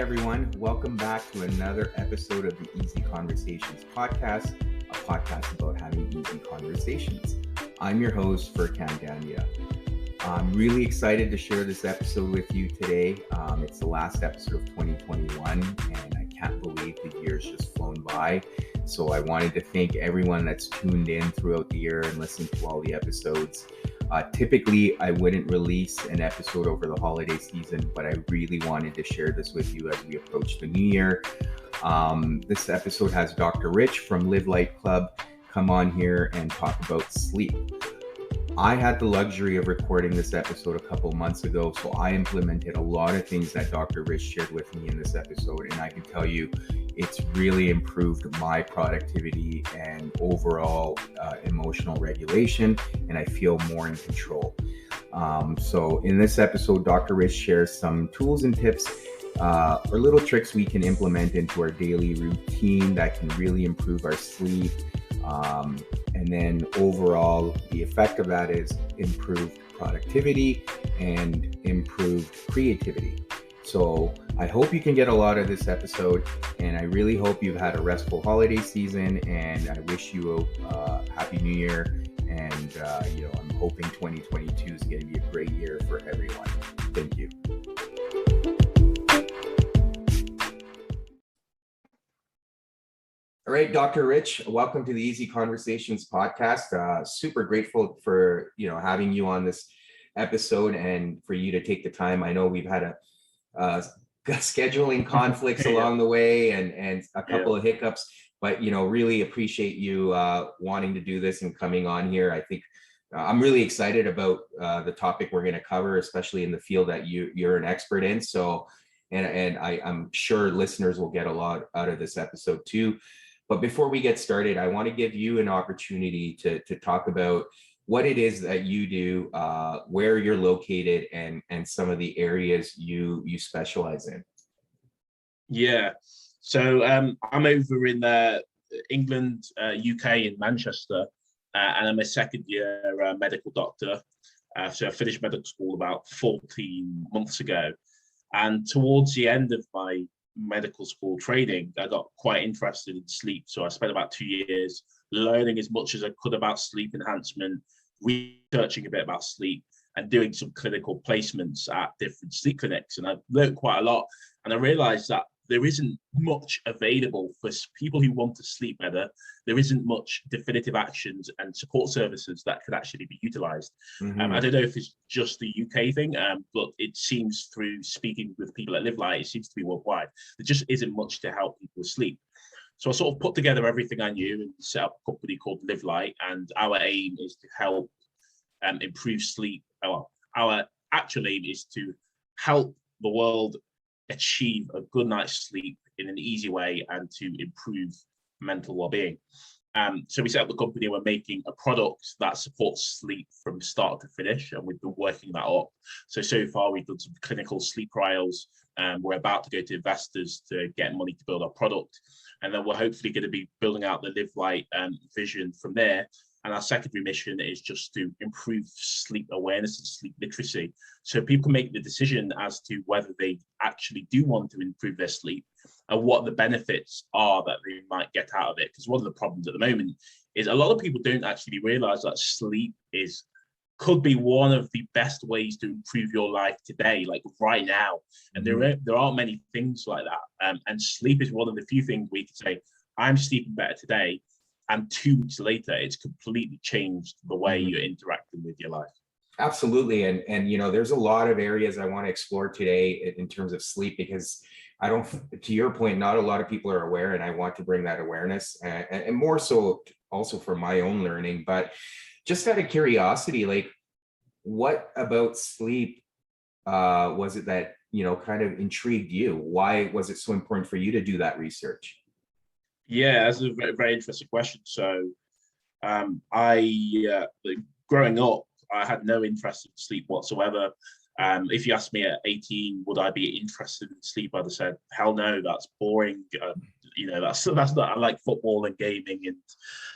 everyone. Welcome back to another episode of the Easy Conversations podcast, a podcast about having easy conversations. I'm your host, Furkan Gandhia. I'm really excited to share this episode with you today. It's the last episode of 2021, and I can't believe the year's just flown by. So I wanted to thank everyone that's tuned in throughout the year and listened to all the episodes. Typically, I wouldn't release an episode over the holiday season, but I really wanted to share this with you as we approach the new year. This episode has Dr. Rich from Live Light Club come on here and talk about sleep. I had the luxury of recording this episode a couple months ago, so I implemented a lot of things that Dr. Rich shared with me in this episode, and I can tell you it's really improved my productivity and overall emotional regulation, and I feel more in control. So in this episode, Dr. Rich shares some tools and tips or little tricks we can implement into our daily routine that can really improve our sleep. And then overall, the effect of that is improved productivity and improved creativity. So I hope you can get a lot of this episode, and I really hope you've had a restful holiday season, and I wish you a happy new year. And, I'm hoping 2022 is going to be a great year for everyone. Thank you. All right, Dr. Rich, welcome to the Easy Conversations podcast. Super grateful for having you on this episode and for you to take the time. I know we've had scheduling conflicts along the way and a couple of hiccups, but really appreciate you wanting to do this and coming on here. I think I'm really excited about the topic we're going to cover, especially in the field that you're an expert in. So, and I'm sure listeners will get a lot out of this episode too. But before we get started, I want to give you an opportunity to talk about what it is that you do, where you're located, and some of the areas you specialize in. Yeah, so I'm over in England, UK, in Manchester, and I'm a second-year medical doctor. So I finished medical school about 14 months ago, and towards the end of my medical school training, I got quite interested in sleep. So I spent about 2 years learning as much as I could about sleep enhancement, researching a bit about sleep, and doing some clinical placements at different sleep clinics. And I learned quite a lot. And I realized that there isn't much available for people who want to sleep better. There isn't much definitive actions and support services that could actually be utilized. I don't know if it's just the UK thing, but it seems through speaking with people at Live Light, it seems to be worldwide. There just isn't much to help people with sleep. So I sort of put together everything I knew and set up a company called Live Light, and our aim is to help improve sleep. Our actual aim is to help the world achieve a good night's sleep in an easy way and to improve mental well-being. So we set up the company. We're making a product that supports sleep from start to finish, and we've been working that up. So far we've done some clinical sleep trials, and we're about to go to investors to get money to build our product, and then we're hopefully going to be building out the Live Light vision from there. And our secondary mission is just to improve sleep awareness and sleep literacy, so people can make the decision as to whether they actually do want to improve their sleep and what the benefits are that they might get out of it. Because one of the problems at the moment is a lot of people don't actually realize that sleep could be one of the best ways to improve your life today, like right now. And there aren't many things like that. And sleep is one of the few things we can say, I'm sleeping better today, and 2 weeks later, it's completely changed the way you're interacting with your life. Absolutely. And there's a lot of areas I want to explore today in terms of sleep, because to your point, not a lot of people are aware, and I want to bring that awareness and more so also for my own learning. But just out of curiosity, like, what about sleep was it that, kind of intrigued you? Why was it so important for you to do that research? Yeah, that's a very, very interesting question. So growing up, I had no interest in sleep whatsoever. If you asked me at 18, would I be interested in sleep? I'd have said, hell no, that's boring. That's not. I like football and gaming, and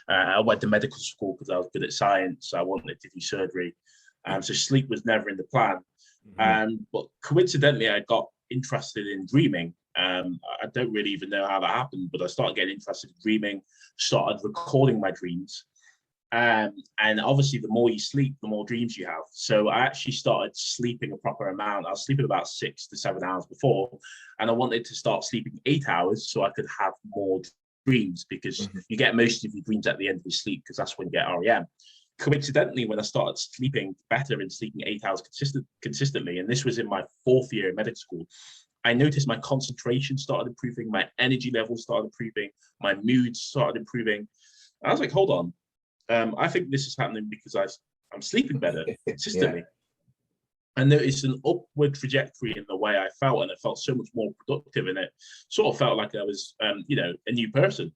I went to medical school because I was good at science. I wanted to do surgery, so sleep was never in the plan. But coincidentally, I got interested in dreaming, I don't really even know how that happened, but I started getting interested in dreaming, started recording my dreams. And obviously, the more you sleep, the more dreams you have. So I actually started sleeping a proper amount. I was sleeping about 6 to 7 hours before, and I wanted to start sleeping 8 hours so I could have more dreams, because you get most of your dreams at the end of your sleep, because that's when you get REM. Coincidentally, when I started sleeping better and sleeping 8 hours consistently, and this was in my 4th year in medical school, I noticed my concentration started improving, my energy levels started improving, my mood started improving. I was like, hold on, I think this is happening because I'm sleeping better consistently. I noticed an upward trajectory in the way I felt, and I felt so much more productive, and it sort of felt like I was, a new person.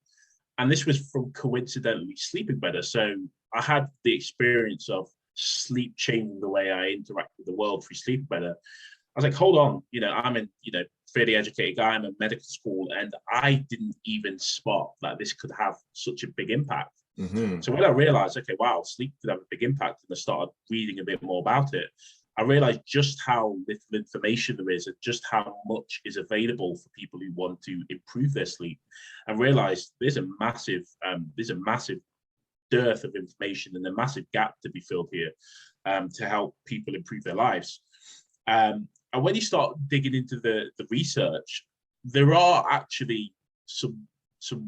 And this was from coincidentally sleeping better. So I had the experience of sleep changing the way I interact with the world through sleeping better. I was like, hold on, I'm in, fairly educated guy, I'm in medical school, and I didn't even spot that this could have such a big impact. So when I realized, okay, wow, sleep could have a big impact, and I started reading a bit more about it, I realized just how little information there is and just how much is available for people who want to improve their sleep. I realized there's a massive dearth of information and a massive gap to be filled here, to help people improve their lives. And when you start digging into the research, there are actually some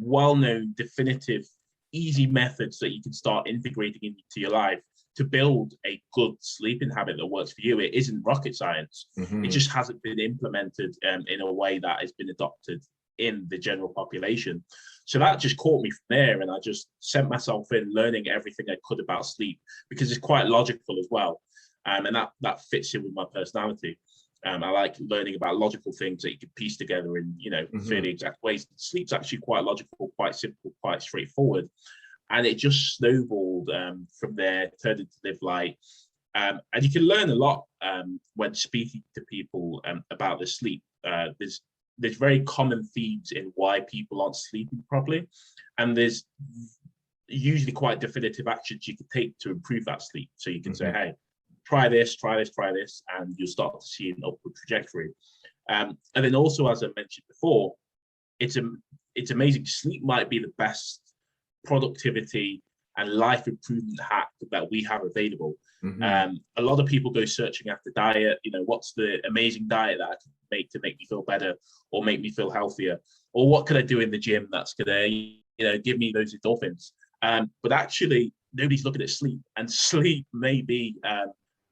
well-known, definitive, easy methods that you can start integrating into your life to build a good sleeping habit that works for you. It isn't rocket science. It just hasn't been implemented in a way that has been adopted in the general population. So that just caught me from there, and I just sent myself in learning everything I could about sleep, because it's quite logical as well. And that fits in with my personality. I like learning about logical things that you can piece together in, fairly exact ways. Sleep's actually quite logical, quite simple, quite straightforward. And it just snowballed from there, turned into Live Light. And you can learn a lot when speaking to people about the sleep. There's very common themes in why people aren't sleeping properly. And there's usually quite definitive actions you can take to improve that sleep. So you can say, hey, try this, and you'll start to see an upward trajectory. And then also, as I mentioned before, it's amazing. Sleep might be the best productivity and life improvement hack that we have available. A lot of people go searching after diet. What's the amazing diet that I can make to make me feel better or make me feel healthier? Or what can I do in the gym that's gonna, give me those endorphins? But actually, nobody's looking at sleep, and sleep may be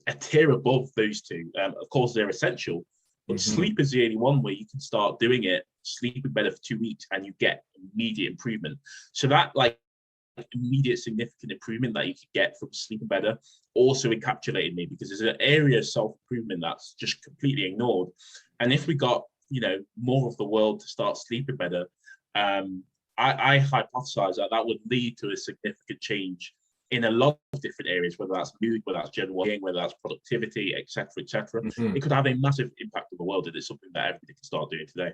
a tier above those two. Of course, they're essential, but sleep is the only one where you can start doing it, sleeping better for 2 weeks, and you get immediate improvement. So that immediate significant improvement that you could get from sleeping better also encapsulated me, because there's an area of self-improvement that's just completely ignored. And if we got, more of the world to start sleeping better, I hypothesize that would lead to a significant change in a lot of different areas, whether that's mood, whether that's general well-being, whether that's productivity, etc., etc. It could have a massive impact on the world, and it's something that everybody can start doing today.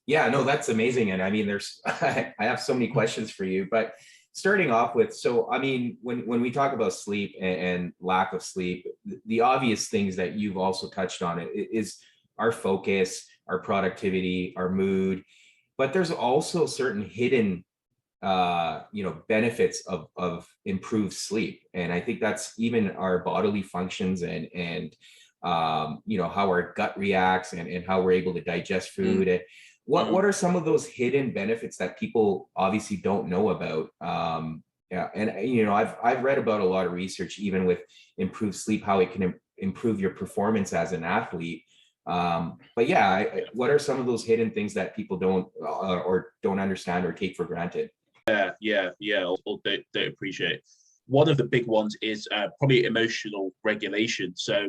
Yeah, no, that's amazing. And I mean, I have so many questions for you, but starting off with, so, I mean, when we talk about sleep and lack of sleep, the obvious things that you've also touched on is our focus, our productivity, our mood, but there's also certain hidden benefits of improved sleep. And I think that's even our bodily functions and how our gut reacts and how we're able to digest food. And what are some of those hidden benefits that people obviously don't know about? I've read about a lot of research, even with improved sleep, how it can improve your performance as an athlete. But yeah, what are some of those hidden things that people don't understand or take for granted? Yeah, or don't appreciate. One of the big ones is probably emotional regulation. So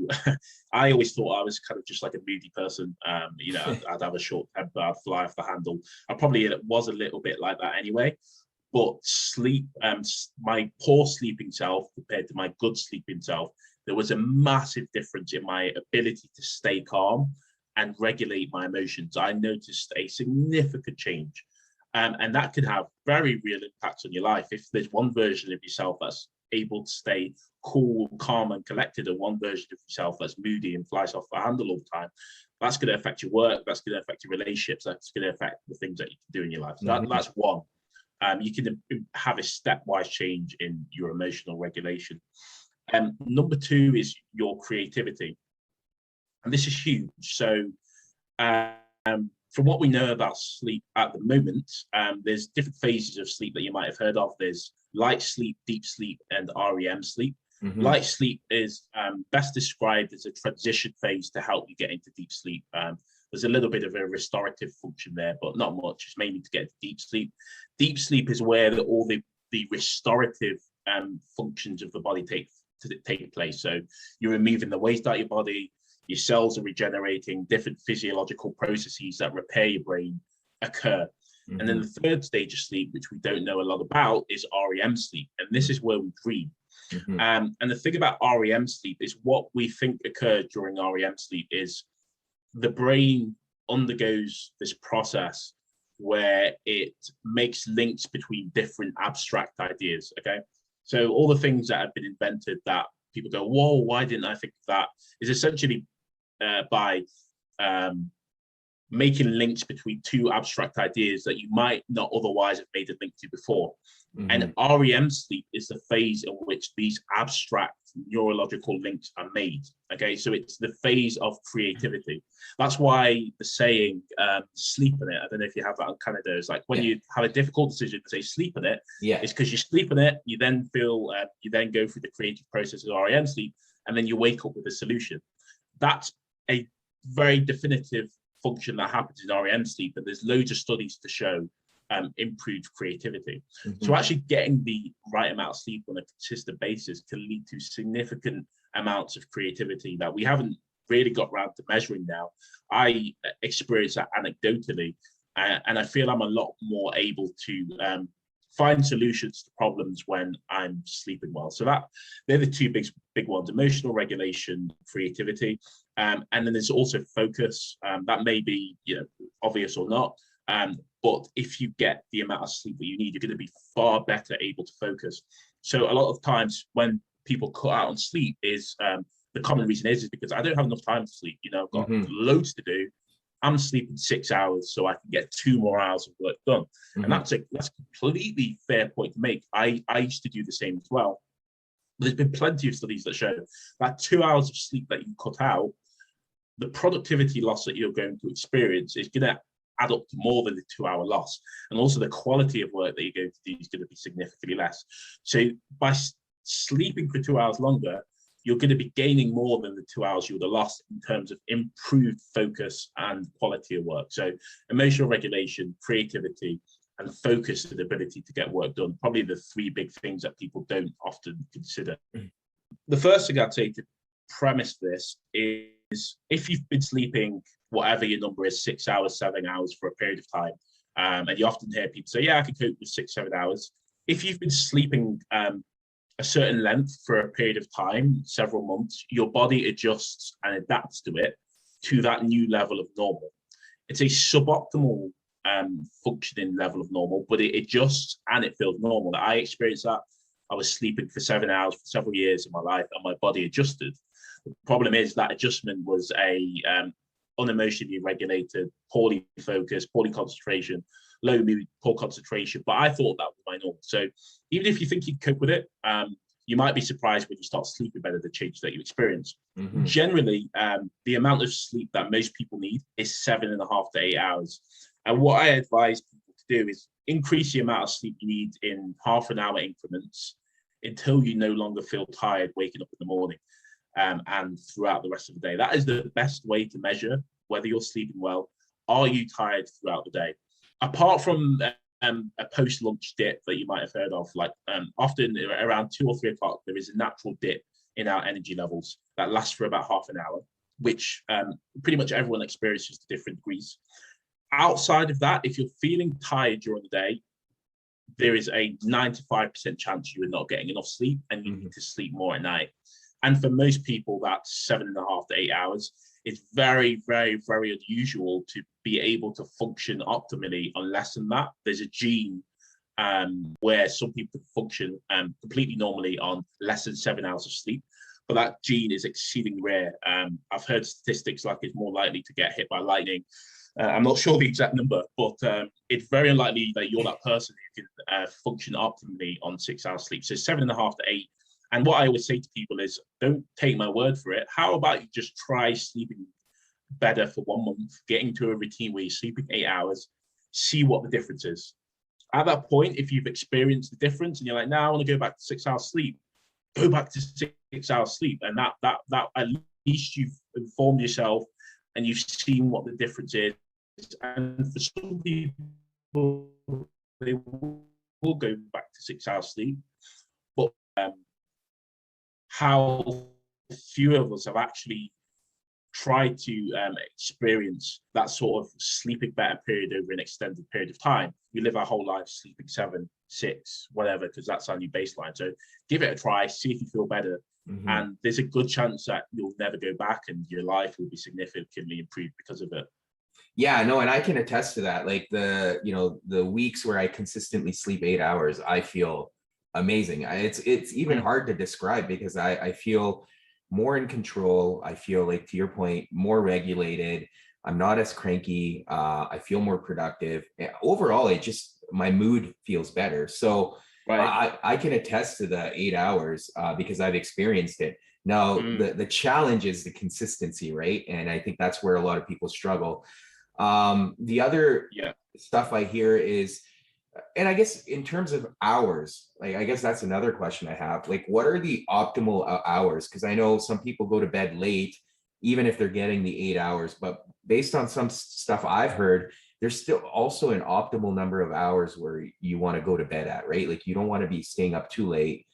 I always thought I was kind of just like a moody person. I'd have a short temper, I'd fly off the handle. I probably was a little bit like that anyway. But sleep, my poor sleeping self compared to my good sleeping self, there was a massive difference in my ability to stay calm and regulate my emotions. I noticed a significant change. And that can have very real impacts on your life. If there's one version of yourself that's able to stay cool, calm, and collected, and one version of yourself that's moody and flies off the handle all the time, that's going to affect your work. That's going to affect your relationships. That's going to affect the things that you can do in your life. So that's one. You can have a stepwise change in your emotional regulation. Number two is your creativity. And this is huge. So from what we know about sleep at the moment, there's different phases of sleep that you might have heard of. There's light sleep, deep sleep, and REM sleep. Light sleep is best described as a transition phase to help you get into deep sleep. There's a little bit of a restorative function there, but not much. It's mainly to get to deep sleep. Deep sleep is where all the restorative functions of the body take place. So you're removing the waste out of your body, your cells are regenerating, different physiological processes that repair your brain occur. And then the third stage of sleep, which we don't know a lot about, is REM sleep. And this is where we dream. And the thing about REM sleep is what we think occurred during REM sleep is the brain undergoes this process where it makes links between different abstract ideas, okay? So all the things that have been invented that people go, whoa, why didn't I think of that? Is essentially by making links between two abstract ideas that you might not otherwise have made a link to before. And REM sleep is the phase in which these abstract neurological links are made. Okay, so it's the phase of creativity. That's why the saying sleep in it, I don't know if you have that in Canada, it's like when you have a difficult decision to say sleep in it, it's because you sleep in it, you then feel, you then go through the creative process of REM sleep, and then you wake up with a solution. That's a very definitive function that happens in REM sleep, and there's loads of studies to show improved creativity. So actually getting the right amount of sleep on a consistent basis can lead to significant amounts of creativity that we haven't really got around to measuring now. I experience that anecdotally, and I feel I'm a lot more able to find solutions to problems when I'm sleeping well. So they're the two big ones: emotional regulation, creativity, and then there's also focus. That may be obvious or not, but if you get the amount of sleep that you need, you're going to be far better able to focus. So a lot of times when people cut out on sleep, is the common reason is because I don't have enough time to sleep. I've got loads to do. I'm sleeping 6 hours so I can get 2 more hours of work done. And that's a completely fair point to make. I used to do the same as well. There's been plenty of studies that show that 2 hours of sleep that you cut out, the productivity loss that you're going to experience is going to add up to more than the 2-hour loss. And also the quality of work that you're going to do is going to be significantly less. So by sleeping for 2 hours longer, you're going to be gaining more than the 2 hours you would have lost in terms of improved focus and quality of work. So emotional regulation, creativity, and focus and ability to get work done, probably the 3 big things that people don't often consider. The first thing I'd say to premise this is if you've been sleeping whatever your number is, 6 hours, 7 hours for a period of time, and you often hear people say, yeah, I can cope with 6-7 hours. If you've been sleeping a certain length for a period of time, several months, your body adjusts and adapts to that new level of normal. It's a suboptimal functioning level of normal, but it adjusts and it feels normal. I experienced that. I was sleeping for 7 hours for several years in my life, and my body adjusted. The problem is that adjustment was unemotionally regulated, poorly focused, poorly concentration, low mood, poor concentration. But I thought that was my normal. So even if you think you cope with it, you might be surprised when you start sleeping better, the change that you experience. Generally, the amount of sleep that most people need is 7.5 to 8 hours. And what I advise people to do is increase the amount of sleep you need in half-an-hour increments until you no longer feel tired waking up in the morning and throughout the rest of the day. That is the best way to measure whether you're sleeping well. Are you tired throughout the day? Apart from a post-lunch dip that you might have heard of, like often around 2 or 3 o'clock, there is a natural dip in our energy levels that lasts for about half an hour, which pretty much everyone experiences to different degrees. Outside of that, if you're feeling tired during the day, there is a 95% chance you are not getting enough sleep and you need to sleep more at night. And for most people, that's 7.5 to 8 hours. It's very, very, very unusual to be able to function optimally on less than that. There's a gene where some people function completely normally on less than 7 hours of sleep. But that gene is exceedingly rare. I've heard statistics like it's more likely to get hit by lightning. I'm not sure the exact number, but it's very unlikely that you're that person who can function optimally on 6 hours sleep. So 7.5 to 8. And what I always say to people is, don't take my word for it. How about you just try sleeping better for 1 month, getting to a routine where you're sleeping 8 hours, see what the difference is. At that point, if you've experienced the difference and you're like, now I want to go back to 6 hours sleep, go back to 6 hours sleep. And that at least you've informed yourself and you've seen what the difference is. And for some people, they will go back to 6 hours sleep. But how few of us have actually tried to experience that sort of sleeping better period over an extended period of time. We live our whole life sleeping 7, 6, whatever, because that's our new baseline. So give it a try, see if you feel better. Mm-hmm. And there's a good chance that you'll never go back and your life will be significantly improved because of it. Yeah, no, and I can attest to that. Like the weeks where I consistently sleep 8 hours, I feel amazing. It's even hard to describe because I feel more in control. I feel like, to your point, more regulated. I'm not as cranky. I feel more productive. Overall, my mood feels better. So right. I can attest to the 8 hours because I've experienced it. Now, the challenge is the consistency, right? And I think that's where a lot of people struggle. The other stuff I hear is, and I guess in terms of hours, like, I guess that's another question I have. Like, what are the optimal hours? Because I know some people go to bed late, even if they're getting the 8 hours. But based on some stuff I've heard, there's still also an optimal number of hours where you want to go to bed at, right? Like, you don't want to be staying up too late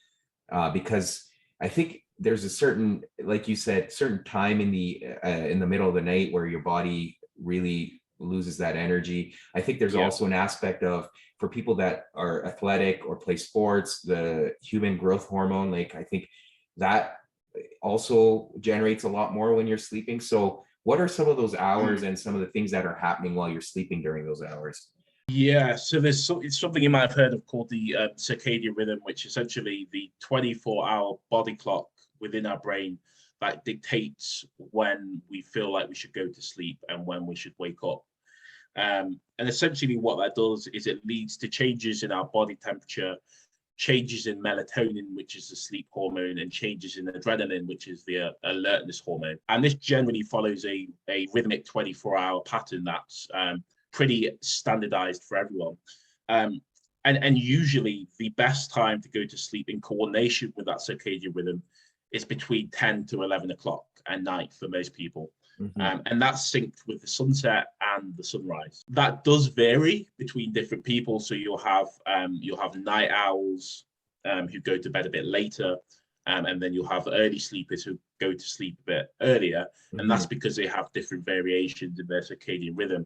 because I think there's a certain, like you said, certain time in the middle of the night where your body really loses that energy. I think there's also an aspect of, for people that are athletic or play sports, the human growth hormone, like, I think that also generates a lot more when you're sleeping. So what are some of those hours and some of the things that are happening while you're sleeping during those hours? Yeah, so it's something you might have heard of called the circadian rhythm, which is essentially the 24-hour body clock within our brain that dictates when we feel like we should go to sleep and when we should wake up. And essentially what that does is it leads to changes in our body temperature, changes in melatonin, which is the sleep hormone, and changes in adrenaline, which is the alertness hormone. And this generally follows a rhythmic 24-hour pattern that's pretty standardized for everyone. And usually the best time to go to sleep in coordination with that circadian rhythm is between 10 to 11 o'clock at night for most people. Mm-hmm. And that's synced with the sunset and the sunrise. That does vary between different people. So you'll have night owls who go to bed a bit later, and then you'll have early sleepers who go to sleep a bit earlier. Mm-hmm. And that's because they have different variations in their circadian rhythm.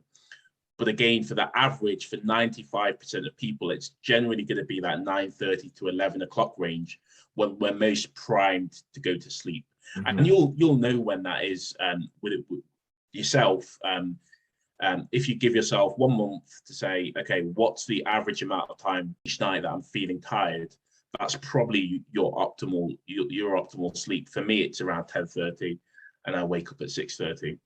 But again, for the average, for 95% of people, it's generally going to be that 9:30 to 11 o'clock range when we're most primed to go to sleep. Mm-hmm. And you'll know when that is with yourself. If you give yourself 1 month to say, okay, what's the average amount of time each night that I'm feeling tired? That's probably your optimal sleep. For me, it's around 10:30, and I wake up at 6:30.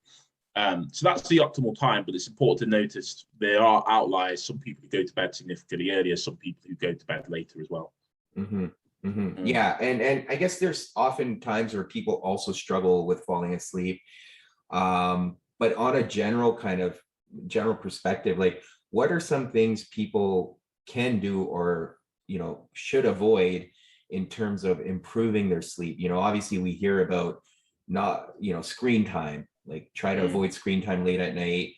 So that's the optimal time, but it's important to notice there are outliers. Some people who go to bed significantly earlier, some people who go to bed later as well. Mm-hmm. Mm-hmm. Yeah, and I guess there's often times where people also struggle with falling asleep. But on a general perspective, like, what are some things people can do or should avoid in terms of improving their sleep? Obviously we hear about not screen time, like try to avoid screen time late at night.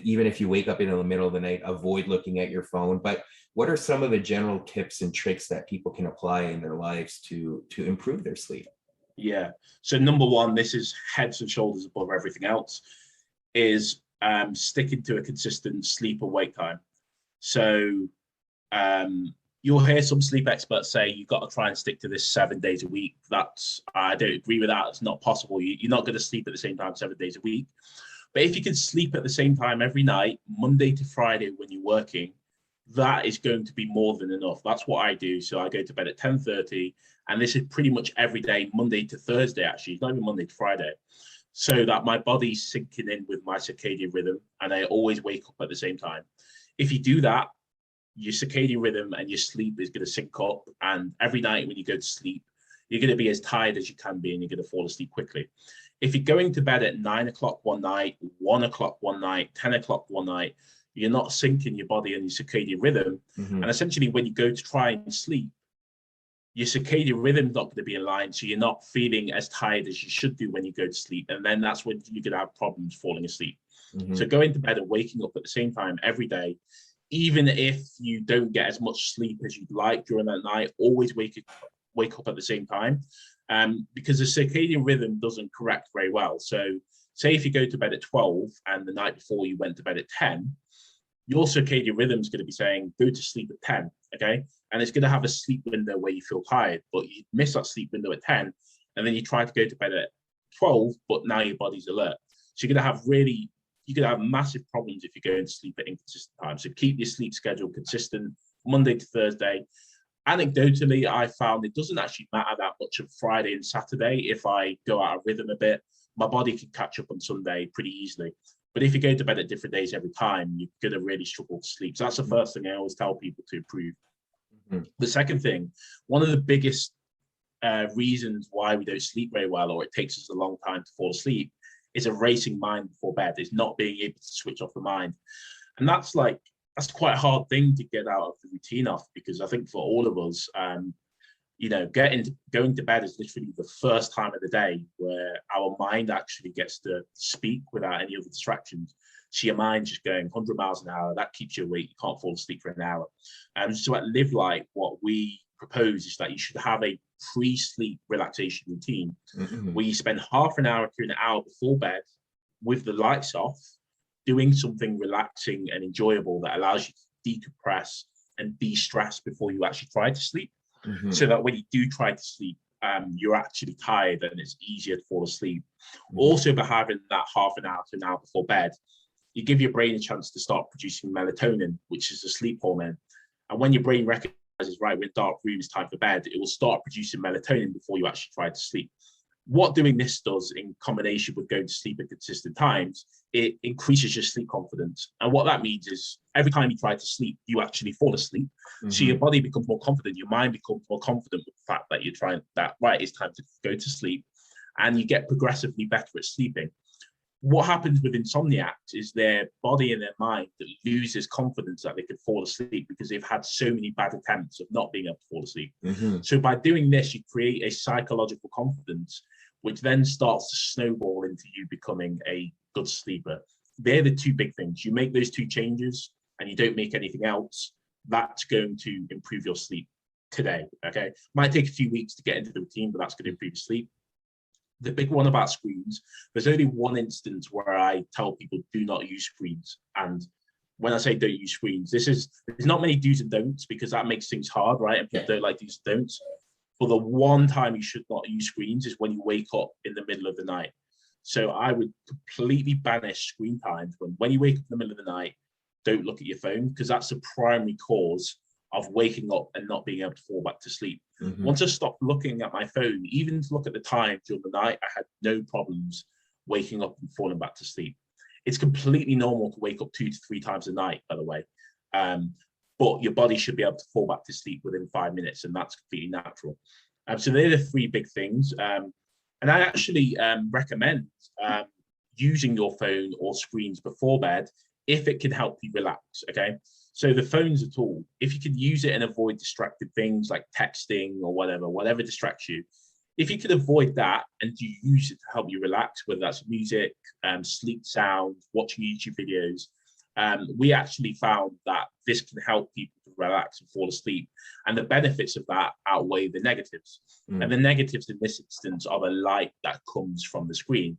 Even if you wake up in the middle of the night, avoid looking at your phone. But what are some of the general tips and tricks that people can apply in their lives to improve their sleep? Yeah. So number one, this is heads and shoulders above everything else, is sticking to a consistent sleep and wake time. So you'll hear some sleep experts say you've got to try and stick to this 7 days a week. I don't agree with that. It's not possible. You're not going to sleep at the same time 7 days a week. But if you can sleep at the same time every night, Monday to Friday when you're working, that is going to be more than enough. That's what I do. So I go to bed at 10:30, and this is pretty much every day, Monday to Thursday, actually. It's not even Monday to Friday. So that my body's syncing in with my circadian rhythm, and I always wake up at the same time. If you do that, your circadian rhythm and your sleep is going to sync up. And every night when you go to sleep, you're going to be as tired as you can be, and you're going to fall asleep quickly. If you're going to bed at 9 o'clock one night, 1 o'clock one night, 10 o'clock one night, you're not syncing your body and your circadian rhythm. And essentially, when you go to try and sleep, your circadian rhythm is not going to be in line. So you're not feeling as tired as you should do when you go to sleep. And then that's when you're going to have problems falling asleep. So going to bed and waking up at the same time every day, even if you don't get as much sleep as you'd like during that night, always wake up at the same time, because the circadian rhythm doesn't correct very well. So say if you go to bed at 12 and the night before you went to bed at 10, your circadian rhythm is going to be saying, go to sleep at 10, okay? And it's going to have a sleep window where you feel tired, but you miss that sleep window at 10, and then you try to go to bed at 12, but now your body's alert. So you're going to have massive problems if you're going to sleep at inconsistent times. So keep your sleep schedule consistent, Monday to Thursday. Anecdotally, I found it doesn't actually matter that much on Friday and Saturday. If I go out of rhythm a bit, my body can catch up on Sunday pretty easily. But if you go to bed at different days every time, you're going to really struggle to sleep. So that's the first thing I always tell people to improve. The second thing, one of the biggest reasons why we don't sleep very well, or it takes us a long time to fall asleep, is a racing mind before bed, is not being able to switch off the mind. And that's quite a hard thing to get out of the routine of, because I think for all of us, going to bed is literally the first time of the day where our mind actually gets to speak without any other distractions. So your mind's just going 100 miles an hour. That keeps you awake. You can't fall asleep for an hour. So at Live Light, what we propose is that you should have a pre-sleep relaxation routine where you spend half an hour to an hour before bed with the lights off, doing something relaxing and enjoyable that allows you to decompress and de-stress before you actually try to sleep. So that when you do try to sleep, you're actually tired and it's easier to fall asleep. Also, by having that half an hour to an hour before bed, you give your brain a chance to start producing melatonin, which is a sleep hormone. And when your brain recognizes, right, we're in a dark room, it's time for bed, it will start producing melatonin before you actually try to sleep. What doing this does, in combination with going to sleep at consistent times, it increases your sleep confidence. And what that means is every time you try to sleep, you actually fall asleep. So your body becomes more confident, your mind becomes more confident with the fact that you're trying that, right, it's time to go to sleep, and you get progressively better at sleeping. What happens with insomniacs is their body and their mind that loses confidence that they could fall asleep because they've had so many bad attempts of not being able to fall asleep. So by doing this, you create a psychological confidence, which then starts to snowball into you becoming a good sleeper. They're the two big things. You make those two changes and you don't make anything else, that's going to improve your sleep today, okay? Might take a few weeks to get into the routine, but that's going to improve your sleep. The big one about screens, there's only one instance where I tell people do not use screens. And when I say don't use screens, there's not many do's and don'ts, because that makes things hard, right? And people don't like do's and don'ts. But the one time you should not use screens is when you wake up in the middle of the night. So I would completely banish screen times. When you wake up in the middle of the night, don't look at your phone, because that's the primary cause of waking up and not being able to fall back to sleep. Once I stopped looking at my phone, even to look at the time during the night, I had no problems waking up and falling back to sleep. It's completely normal to wake up 2 to 3 times a night, by the way. But your body should be able to fall back to sleep within 5 minutes, and that's completely natural. So they're the 3 big things. And I actually recommend using your phone or screens before bed if it can help you relax, okay? So the phone's a tool. If you can use it and avoid distracted things like texting or whatever distracts you, if you could avoid that and you use it to help you relax, whether that's music, sleep sound, watching YouTube videos, we actually found that this can help people to relax and fall asleep. And the benefits of that outweigh the negatives. And the negatives in this instance are the light that comes from the screen,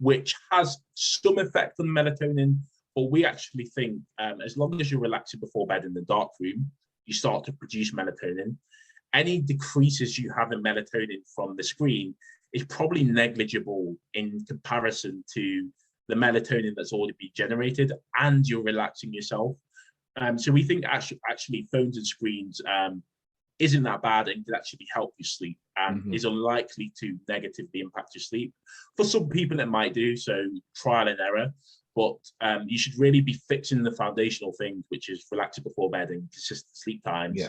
which has some effect on melatonin. But we actually think as long as you're relaxing before bed in the dark room, you start to produce melatonin. Any decreases you have in melatonin from the screen is probably negligible in comparison to the melatonin that's already been generated, and you're relaxing yourself. So we think actually phones and screens isn't that bad and can actually help you sleep and is unlikely to negatively impact your sleep. For some people, it might do, so trial and error. But you should really be fixing the foundational things, which is relaxing before bed and consistent sleep times,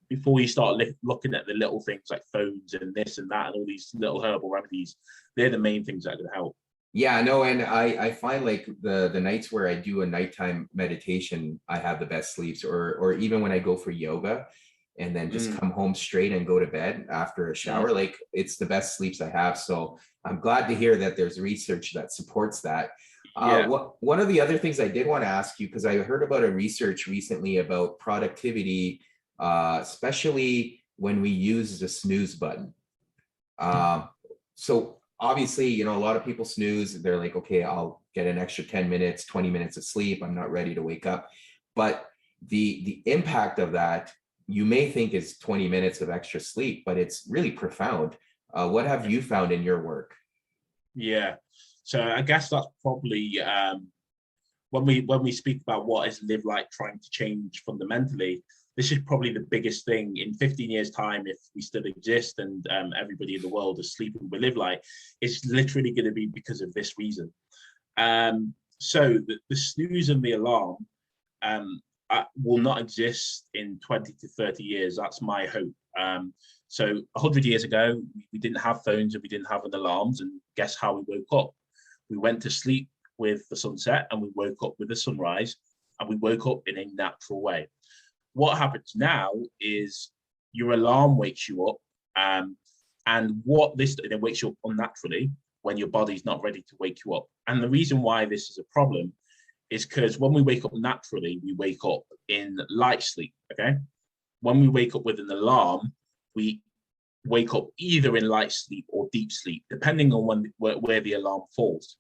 before you start looking at the little things like phones and this and that and all these little herbal remedies. They're the main things that are going to help. Yeah, no, and I find like the nights where I do a nighttime meditation, I have the best sleeps, or even when I go for yoga and then just come home straight and go to bed after a shower, like it's the best sleeps I have. So I'm glad to hear that there's research that supports that. One of the other things I did want to ask you, because I heard about a research recently about productivity, especially when we use the snooze button. So obviously, you know, a lot of people snooze. They're like, okay, I'll get an extra 10 minutes, 20 minutes of sleep. I'm not ready to wake up. But the impact of that, you may think is 20 minutes of extra sleep, but it's really profound. What have you found in your work? Yeah. So I guess that's probably when we speak about what is Live Light trying to change fundamentally, this is probably the biggest thing in 15 years' time, if we still exist and everybody in the world is sleeping with Live Light, it's literally going to be because of this reason. So the snooze and the alarm will not exist in 20 to 30 years. That's my hope. So 100 years ago, we didn't have phones and we didn't have alarms, and guess how we woke up? We went to sleep with the sunset and we woke up with the sunrise, and we woke up in a natural way. What happens now is your alarm wakes you up, and it wakes you up unnaturally when your body's not ready to wake you up. And the reason why this is a problem is because when we wake up naturally, we wake up in light sleep, okay? When we wake up with an alarm, we wake up either in light sleep or deep sleep, depending on where the alarm falls.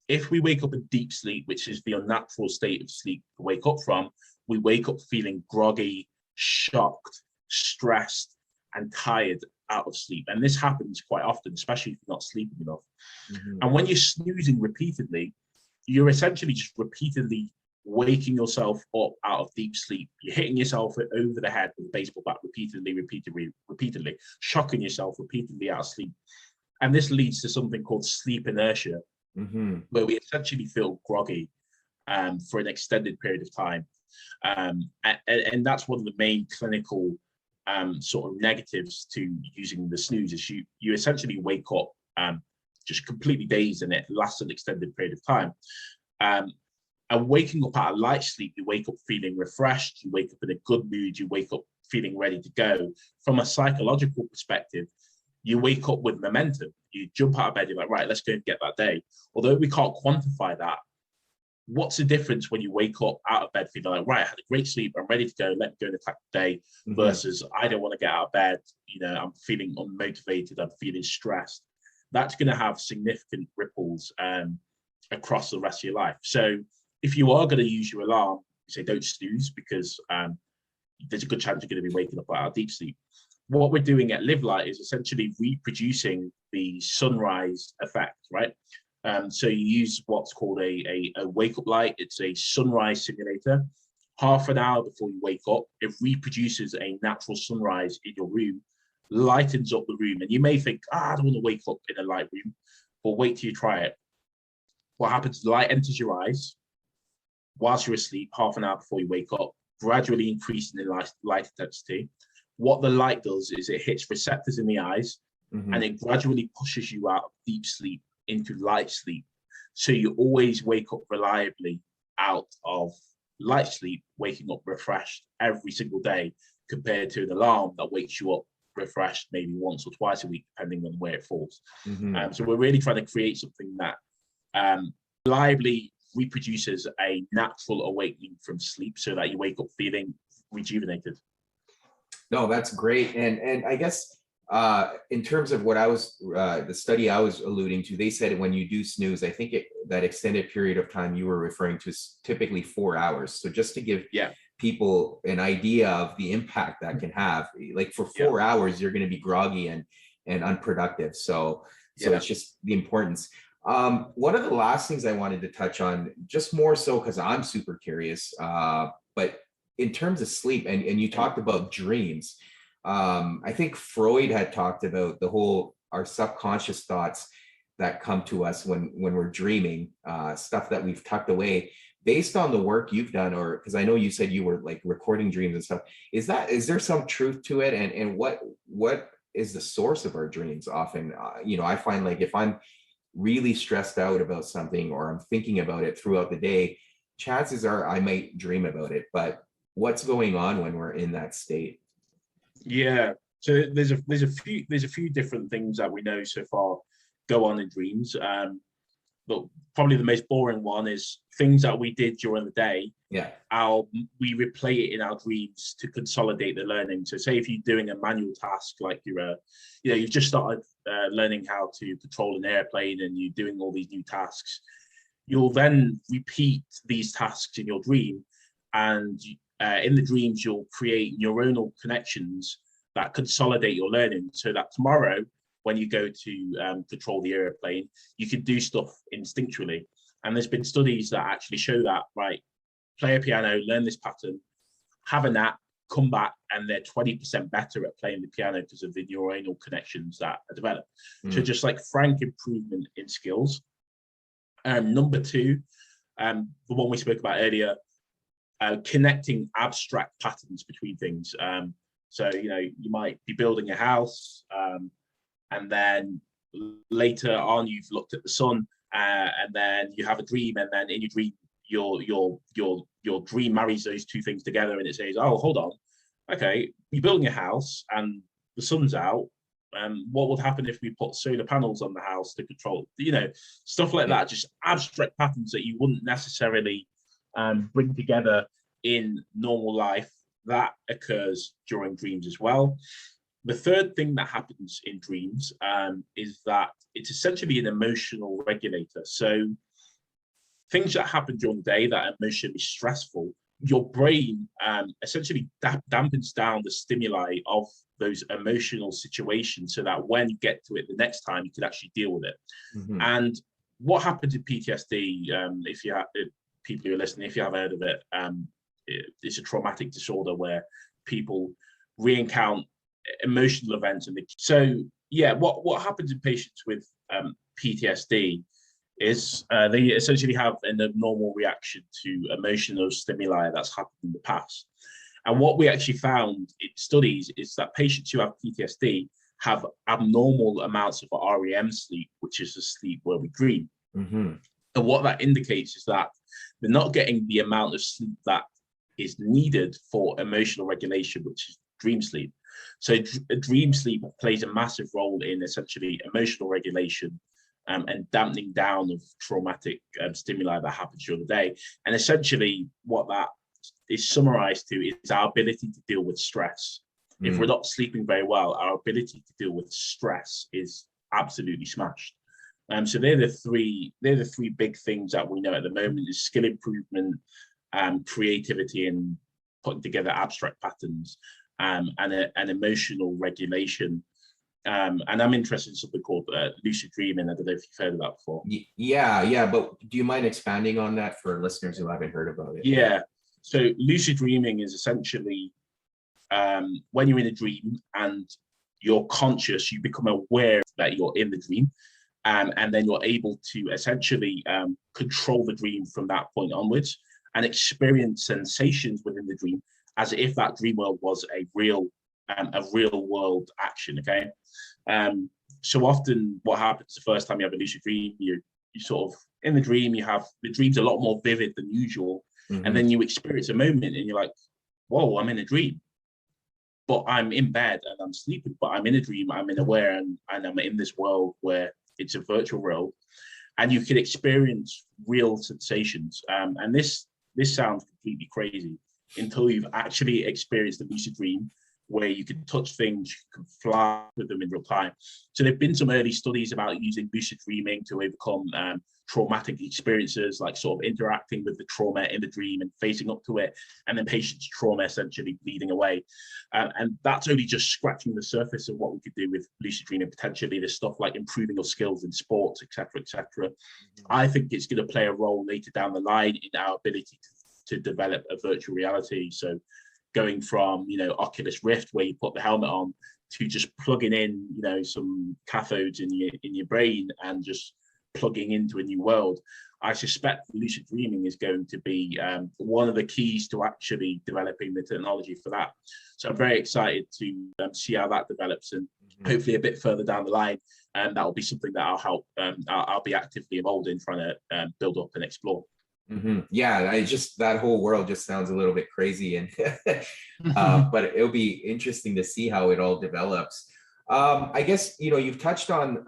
If we wake up in deep sleep, which is the unnatural state of sleep to wake up from, we wake up feeling groggy, shocked, stressed, and tired out of sleep. And this happens quite often, especially if you're not sleeping enough. And when you're snoozing repeatedly, you're essentially just repeatedly waking yourself up out of deep sleep. You're hitting yourself over the head with a baseball bat repeatedly, shocking yourself repeatedly out of sleep. And this leads to something called sleep inertia, where we essentially feel groggy for an extended period of time. And that's one of the main clinical sort of negatives to using the snooze is you essentially wake up just completely dazed, and it lasts an extended period of time. And waking up out of light sleep, you wake up feeling refreshed, you wake up in a good mood, you wake up feeling ready to go. From a psychological perspective, you wake up with momentum. You jump out of bed, you're like, right, let's go and get that day. Although we can't quantify that, what's the difference when you wake up out of bed feeling like, right, I had a great sleep, I'm ready to go, let me go and attack the day, versus I don't want to get out of bed, you know, I'm feeling unmotivated, I'm feeling stressed. That's going to have significant ripples across the rest of your life. So if you are going to use your alarm, you say don't snooze, because there's a good chance you're going to be waking up out of deep sleep. What we're doing at Live Light is essentially reproducing the sunrise effect, right? So you use what's called a wake-up light. It's a sunrise simulator. Half an hour before you wake up, it reproduces a natural sunrise in your room, lightens up the room. And you may think, I don't want to wake up in a light room, but wait till you try it. What happens, the light enters your eyes whilst you're asleep, half an hour before you wake up, gradually increasing in light intensity. What the light does is it hits receptors in the eyes, and it gradually pushes you out of deep sleep into light sleep. So you always wake up reliably out of light sleep, waking up refreshed every single day, compared to an alarm that wakes you up refreshed maybe once or twice a week, depending on where it falls. So we're really trying to create something that reliably reproduces a natural awakening from sleep, so that you wake up feeling rejuvenated. No, that's great. And I guess in terms of what I was, the study I was alluding to, they said when you do snooze, I think that extended period of time you were referring to is typically 4 hours. So just to give people an idea of the impact that can have, like for 4 hours, you're going to be groggy and unproductive. So it's just the importance. One of the last things I wanted to touch on, just more so because I'm super curious, but in terms of sleep, and you talked about dreams. I think Freud had talked about the whole our subconscious thoughts that come to us when we're dreaming, stuff that we've tucked away. Based on the work you've done, or because I know you said you were like recording dreams and stuff, is there some truth to it? And what is the source of our dreams? Often, I find like if I'm really stressed out about something or I'm thinking about it throughout the day, chances are I might dream about it. But what's going on when we're in that state? Yeah. So there's a few different things that we know so far go on in dreams. But probably the most boring one is things that we did during the day. Yeah. We replay it in our dreams to consolidate the learning. So say if you're doing a manual task, like you've just started learning how to control an airplane and you're doing all these new tasks, you'll then repeat these tasks in your dream. And in the dreams, you'll create neuronal connections that consolidate your learning so that tomorrow, when you go to control the airplane, you can do stuff instinctually. And there's been studies that actually show that, right, play a piano, learn this pattern, have a nap, come back, and they're 20% better at playing the piano because of the neuronal connections that are developed. So just like frank improvement in skills. Number two, the one we spoke about earlier, connecting abstract patterns between things. So, you might be building a house, and then later on you've looked at the sun, and then you have a dream, and then in your dream your dream marries those two things together, and it says, oh, hold on, okay, you're building a house and the sun's out, what would happen if we put solar panels on the house to control, stuff like that, just abstract patterns that you wouldn't necessarily bring together in normal life. That occurs during dreams as well. The third thing that happens in dreams is that it's essentially an emotional regulator. So things that happen during the day that are emotionally stressful, your brain essentially dampens down the stimuli of those emotional situations so that when you get to it the next time, you can actually deal with it. And what happens in PTSD, if people who are listening, if you haven't heard of it, it's a traumatic disorder where people re-encounter emotional events. What happens in patients with PTSD is they essentially have an abnormal reaction to emotional stimuli that's happened in the past. And what we actually found in studies is that patients who have PTSD have abnormal amounts of REM sleep, which is the sleep where we dream. And what that indicates is that they're not getting the amount of sleep that is needed for emotional regulation, which is dream sleep. So dream sleep plays a massive role in essentially emotional regulation and dampening down of traumatic stimuli that happens during the day. And essentially what that is summarized to is our ability to deal with stress. If we're not sleeping very well, our ability to deal with stress is absolutely smashed. So they're the three big things that we know at the moment: is skill improvement, creativity, and putting together abstract patterns, and emotional regulation. And I'm interested in something called lucid dreaming. I don't know if you've heard of that before. Yeah. But do you mind expanding on that for listeners who haven't heard about it? Yeah. So lucid dreaming is essentially when you're in a dream and you're conscious, you become aware that you're in the dream. And then you're able to essentially control the dream from that point onwards and experience sensations within the dream as if that dream world was a real world action. Okay. So often what happens the first time you have a lucid dream, you sort of in the dream, the dream's a lot more vivid than usual. And then you experience a moment and you're like, whoa, I'm in a dream. But I'm in bed and I'm sleeping, but I'm in a dream, I'm aware, and I'm in this world where it's a virtual world, and you can experience real sensations. And this sounds completely crazy until you've actually experienced a lucid dream where you can touch things, you can fly with them in real time. So there've been some early studies about using lucid dreaming to overcome traumatic experiences, like sort of interacting with the trauma in the dream and facing up to it, and then patients' trauma essentially bleeding away. And that's only just scratching the surface of what we could do with lucid dreaming. Potentially there's stuff like improving your skills in sports, etc., etc. I think it's going to play a role later down the line in our ability to develop a virtual reality. So going from, Oculus Rift, where you put the helmet on, to just plugging in, some cathodes in your brain and just plugging into a new world. I suspect lucid dreaming is going to be one of the keys to actually developing the technology for that. So I'm very excited to see how that develops, and hopefully a bit further down the line, and that will be something that I'll help. I'll be actively involved in trying to build up and explore. Yeah, that whole world just sounds a little bit crazy, and but it'll be interesting to see how it all develops. I guess you've touched on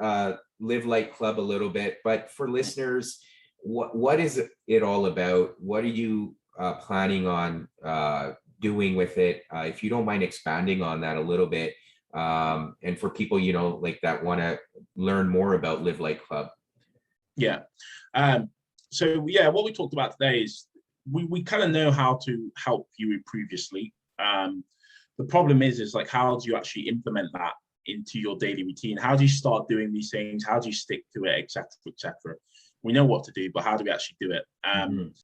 Live Light Club a little bit, but for listeners, what is it all about? What are you planning on doing with it? If you don't mind expanding on that a little bit, and for people like that want to learn more about Live Light Club. Yeah. So what we talked about today is we kind of know how to help you improve your sleep. The problem is like, how do you actually implement that into your daily routine? How do you start doing these things? How do you stick to it, etc., etc.? We know what to do, but how do we actually do it?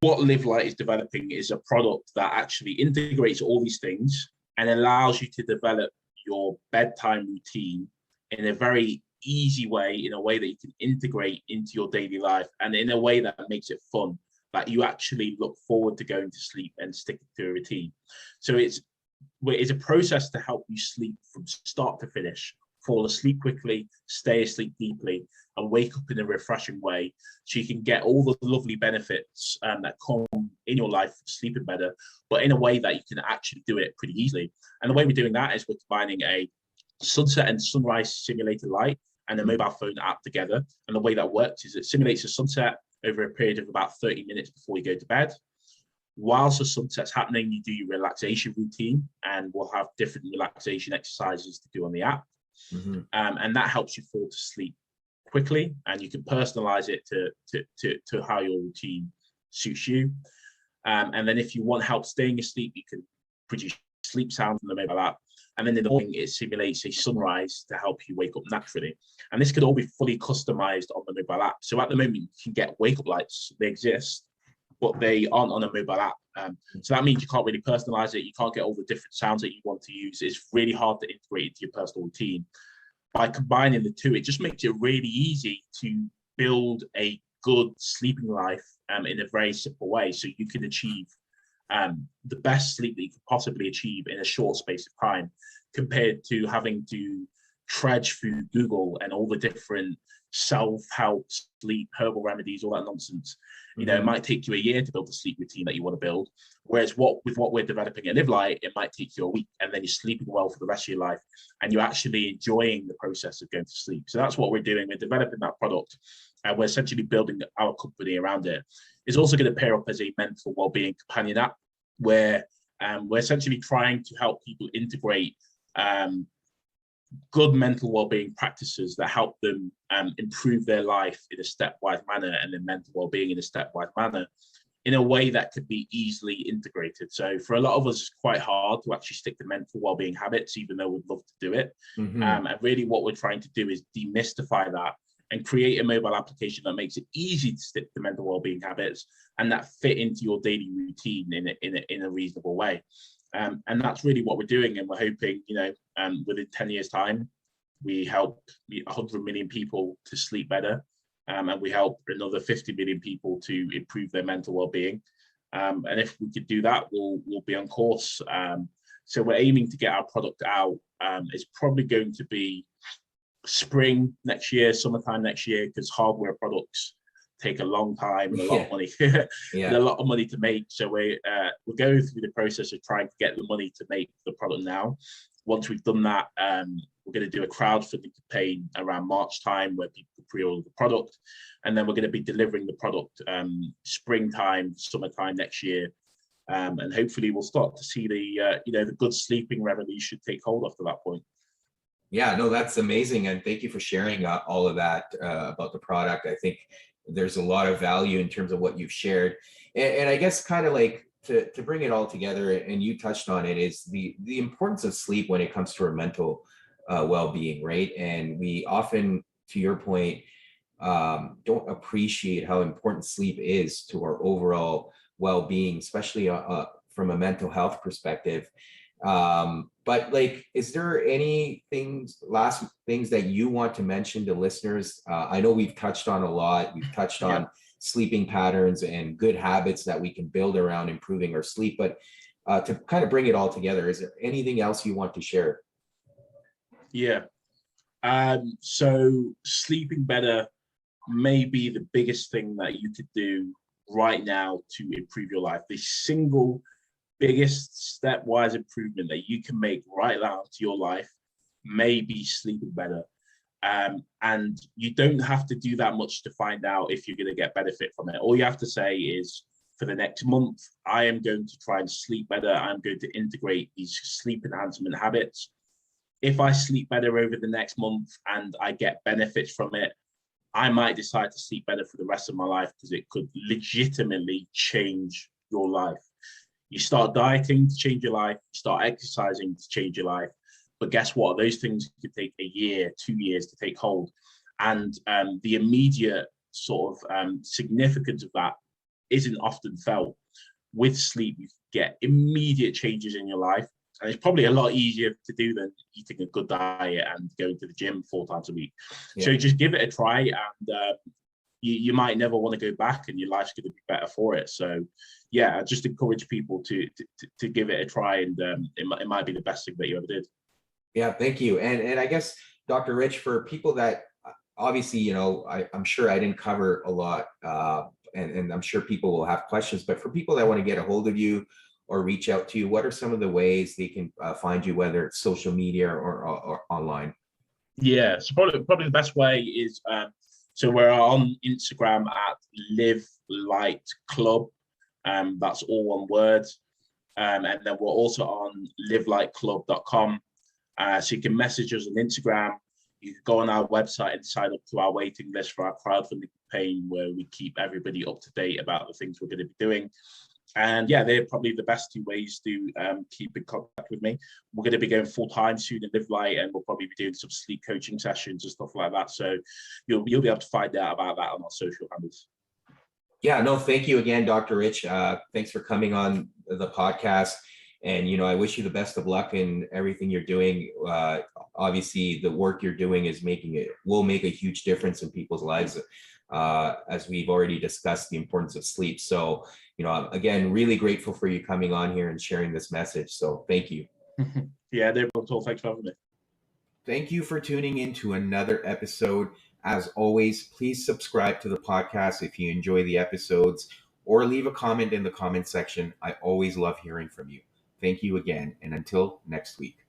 What Live Light is developing is a product that actually integrates all these things and allows you to develop your bedtime routine in a very easy way, in a way that you can integrate into your daily life, and in a way that makes it fun, that you actually look forward to going to sleep and sticking to a routine. So it's a process to help you sleep from start to finish, fall asleep quickly, stay asleep deeply, and wake up in a refreshing way, so you can get all the lovely benefits that come in your life sleeping better, but in a way that you can actually do it pretty easily. And the way we're doing that is we're combining a sunset and sunrise simulated light and a mobile phone app together. And the way that works is it simulates a sunset over a period of about 30 minutes before you go to bed. Whilst the sunset's happening, you do your relaxation routine, and we'll have different relaxation exercises to do on the app. And that helps you fall to sleep quickly, and you can personalize it to how your routine suits you. And then if you want help staying asleep, you can produce sleep sounds from the mobile app. And then in the morning, it simulates a sunrise to help you wake up naturally. And this could all be fully customized on the mobile app. So at the moment, you can get wake up lights. They exist, but they aren't on a mobile app. So that means you can't really personalize it. You can't get all the different sounds that you want to use. It's really hard to integrate into your personal routine. By combining the two, it just makes it really easy to build a good sleeping life in a very simple way. So you can achieve the best sleep that you could possibly achieve in a short space of time, compared to having to trudge through Google and all the different self-help, sleep, herbal remedies, all that nonsense. It might take you a year to build the sleep routine that you want to build. Whereas with what we're developing at Live Light, it might take you a week, and then you're sleeping well for the rest of your life, and you're actually enjoying the process of going to sleep. So that's what we're doing. We're developing that product, and we're essentially building our company around it. It's also going to pair up as a mental well-being companion app, where we're essentially trying to help people integrate good mental well-being practices that help them improve their life in a stepwise manner, and their mental well-being in a stepwise manner, in a way that could be easily integrated. So for a lot of us, it's quite hard to actually stick to mental well-being habits, even though we'd love to do it. And really what we're trying to do is demystify that and create a mobile application that makes it easy to stick to mental well-being habits and that fit into your daily routine in a reasonable way. And that's really what we're doing. And we're hoping, within 10 years' time, we help 100 million people to sleep better. And we help another 50 million people to improve their mental well-being. And if we could do that, we'll be on course. So we're aiming to get our product out. It's probably going to be spring next year, summertime next year, because hardware products take a long time and a lot of money, and a lot of money to make. So we're going through the process of trying to get the money to make the product now. Once we've done that, we're going to do a crowdfunding campaign around March time, where people can pre-order the product, and then we're going to be delivering the product springtime, summertime next year, and hopefully we'll start to see the good sleeping revolution take hold after that point. Yeah, no, that's amazing, and thank you for sharing all of that about the product. I think there's a lot of value in terms of what you've shared, and I guess kind of like to bring it all together, and you touched on it, is the importance of sleep when it comes to our mental well-being, right? And we often, to your point, don't appreciate how important sleep is to our overall well-being, especially from a mental health perspective. But like, is there last things that you want to mention to listeners? I know we've touched on a lot. We've touched on sleeping patterns and good habits that we can build around improving our sleep. But to kind of bring it all together, is there anything else you want to share? Yeah. So sleeping better may be the biggest thing that you could do right now to improve your life. The single biggest stepwise improvement that you can make right now to your life may be sleeping better. And you don't have to do that much to find out if you're going to get benefit from it. All you have to say is, for the next month, I am going to try and sleep better. I'm going to integrate these sleep enhancement habits. If I sleep better over the next month and I get benefits from it, I might decide to sleep better for the rest of my life, because it could legitimately change your life. You start dieting to change your life, you start exercising to change your life. But guess what? Those things could take a year, 2 years to take hold. And the immediate sort of significance of that isn't often felt. With sleep, you get immediate changes in your life. And it's probably a lot easier to do than eating a good diet and going to the gym 4 times a week. Yeah. So just give it a try, and you might never want to go back, and your life's going to be better for it. So yeah, I just encourage people to give it a try, and it might be the best thing that you ever did. Yeah, thank you. And I guess, Dr. Rich, for people that obviously, I'm sure I didn't cover a lot, and I'm sure people will have questions, but for people that want to get a hold of you or reach out to you, what are some of the ways they can find you, whether it's social media or online? Yeah, so probably the best way is, so we're on Instagram at Live Light Club. That's all one word. And then we're also on livelightclub.com. So you can message us on Instagram. You can go on our website and sign up to our waiting list for our crowdfunding campaign, where we keep everybody up to date about the things we're going to be doing. And yeah, they're probably the best 2 ways to keep in contact with me. We're going to be going full time soon in Live Light, and we'll probably be doing some sleep coaching sessions and stuff like that. So you'll be able to find out about that on our social handles. Yeah, no, thank you again, Dr. Rich. Thanks for coming on the podcast. And, I wish you the best of luck in everything you're doing. Obviously, the work you're doing will make a huge difference in people's lives. As we've already discussed, the importance of sleep. So, I'm, again, really grateful for you coming on here and sharing this message. So thank you. Yeah, no problem at all. Thanks for having me. Thank you for tuning in to another episode. As always, please subscribe to the podcast if you enjoy the episodes, or leave a comment in the comment section. I always love hearing from you. Thank you again, and until next week.